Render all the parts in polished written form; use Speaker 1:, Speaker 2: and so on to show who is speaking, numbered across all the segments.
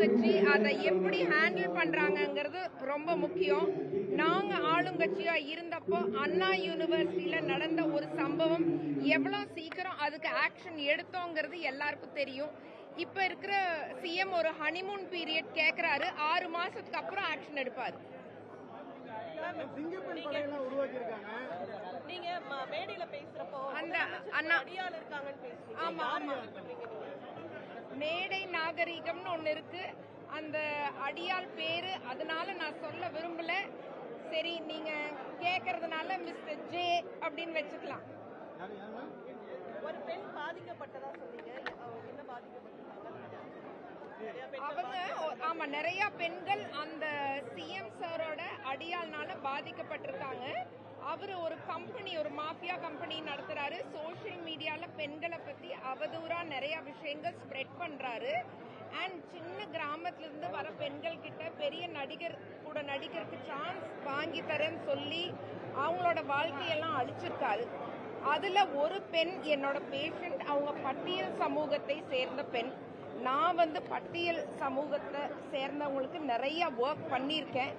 Speaker 1: ஆளுங்கட்சி அதை எப்படி ஹேண்டில் பண்றாங்கங்கிறது ரொம்ப முக்கியம். நாங்க ஆளுங்கட்சியா இருந்தப்போ அண்ணா யூனிவர்சிட்டியில நடந்த ஒரு சம்பவம் எவ்வளவு சீக்கிரம் அதுக்கு ஆக்ஷன் எடுத்தோங்கிறது எல்லாருக்கும் தெரியும். இப்ப இருக்கிற சிஎம் ஒரு ஹனிமூன் பீரியட் கேக்குறாரு, 6 மாசத்துக்கு அப்புறம் ஆக்ஷன் எடுப்பாரு.
Speaker 2: நீங்க மேடையில பேசுறப்போ
Speaker 1: அந்த அண்ணா
Speaker 2: அடியாள் இருக்காங்கன்னு பேசுறீங்க.
Speaker 1: ஆமா ஆமா, மேடை நாகரிகம்னு ஒண்ணு இருக்கு. அந்த அடியாள் பேரு அதனால நான் சொல்ல விரும்பல. சரி, நீங்க கேக்குறதுனால மிஸ்டர் ஜே அப்படின்னு வச்சுக்கலாம்.
Speaker 2: ஒரு பெண் பாதிக்கப்பட்டதா சொன்னீங்க, என்ன பாதிக்கப்பட்டிருக்காங்க?
Speaker 1: அவங்க ஆமா, நிறைய பெண்கள் அந்த சிஎம் சாரோட அடியாள்னால பாதிக்கப்பட்டிருக்காங்க. அவரு ஒரு கம்பெனி, ஒரு மாஃபியா கம்பெனி நடத்துறாரு. சோசியல் மீடியால பெண்களை பத்தி அவதூறா நிறைய விஷயங்கள் ஸ்ப்ரெட் பண்றாரு. அண்ட் சின்ன கிராமத்துல இருந்து வர பெண்கள் கிட்ட பெரிய நடிகர் கூட நடிகருக்கு சான்ஸ் வாங்கி தரேன்னு சொல்லி அவங்களோட வாழ்க்கையெல்லாம் அழிச்சிருக்காரு. அதுல ஒரு பெண் என்னோட பேஷண்ட். அவங்க பட்டியல் சமூகத்தை சேர்ந்த பெண். நான் பட்டியல் சமூகத்தை சேர்ந்தவங்களுக்கு நிறைய ஒர்க் பண்ணியிருக்கேன்.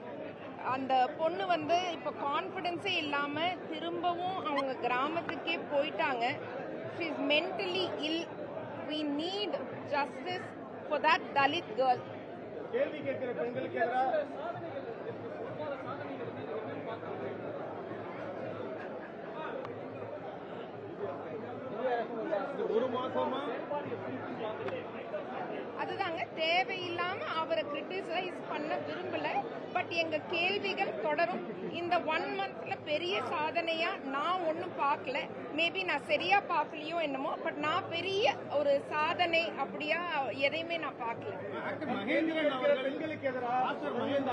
Speaker 1: அந்த பொண்ணு இப்ப கான்பிடன்ஸே இல்லாம திரும்பவும் அவங்க கிராமத்துக்கே போயிட்டாங்க. She is mentally will. we need justice for that Dalit girl.
Speaker 3: கேள்வி கேட்கிற பெண்களுக்கு எதிராக ஒரு மாசமா
Speaker 1: அதுதாங்க, தேவையில்லாம அவரை கிரிட்டிசைஸ் பண்ண விரும்பல. பட் எங்க கேள்விகள் தொடரும். இந்த 1 மந்த்ல பெரிய சாதனையா நான் ஒன்னும் பார்க்கல. மேபி நான் சரியா பார்க்கலையோ என்னமோ, பட் நான் பெரிய ஒரு சாதனை அப்படியா எதையுமே நான் பார்க்கல.
Speaker 3: மகேந்திரன் அவர்கள் பெண்களுக்கு எதிராக
Speaker 1: சோசியல்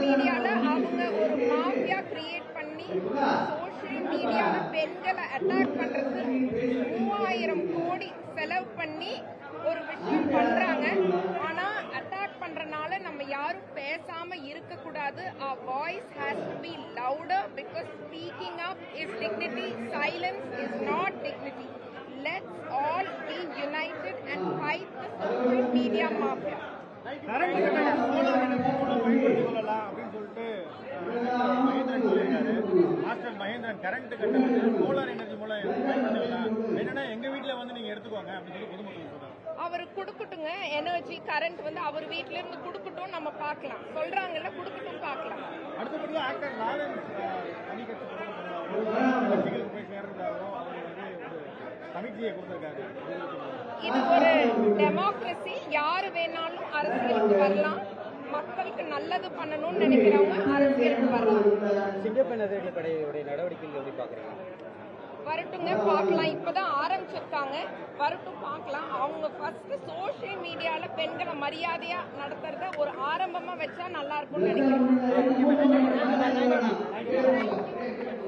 Speaker 1: மீடியால அவங்க ஒரு மாஃபியா கிரியேட் பண்ணி சோசியல் மீடியால பெண்களை அட்டாக் பண்றது 3000 கோடி செலவு பண்ணி ஒரு விஷயம் பண்றாங்க. ஆனா அட்டாக் பண்றனால நம்ம யாரும் பேசாம இருக்க கூடாது. our voice has to be louder because speaking up is dignity, silence is not dignity. Let's all be united and fight the social media mafia.
Speaker 3: Mahendran current கட்டணம் சோலார் எனர்ஜி மூலம் என்னன்னா எங்க வீட்டுல நீங்க எடுத்துக்கோங்க அப்படின்னு சொல்லி பொதுமக்கள் சொல்றாங்க.
Speaker 1: அவரு குடுக்கட்டுங்க, எனர்ஜி கரண்ட் அவர் வீட்டுல இருந்து குடுக்கட்டும், நம்ம பார்க்கலாம். சொல்றாங்கல்ல, குடுக்கட்டும், பார்க்கலாம்.
Speaker 3: அடுத்தபடியா ஆக்டர் லாரன்ஸ் தனிக்கட்சி போய் சேர்றதாகவும் அவர் ஒரு சமிக்தியை கொடுத்திருக்காரு.
Speaker 1: இது ஒரு டெமோக்ரஸி. யாரு வேணாலும் அரசியலுக்கு வரலாம். மக்களுக்கு நல்லது பண்ணணும்னு நினைக்கிறவங்க அரசியலுக்கு வரலாம்.
Speaker 4: சிங்கப்பெண் அதிரடிப்படையுடைய நடவடிக்கைகள் எப்படி பாக்குறீங்க?
Speaker 1: வரட்டுங்க, பார்க்கலாம். இப்பதான் ஆரம்பிச்சிருக்காங்க, வரட்டும், பார்க்கலாம். அவங்க ஃபர்ஸ்ட் சோசியல் மீடியால பெண்களை மரியாதையா நடத்துறத ஒரு ஆரம்பமா வச்சா நல்லா இருக்கும்னு நினைக்கிறேன்.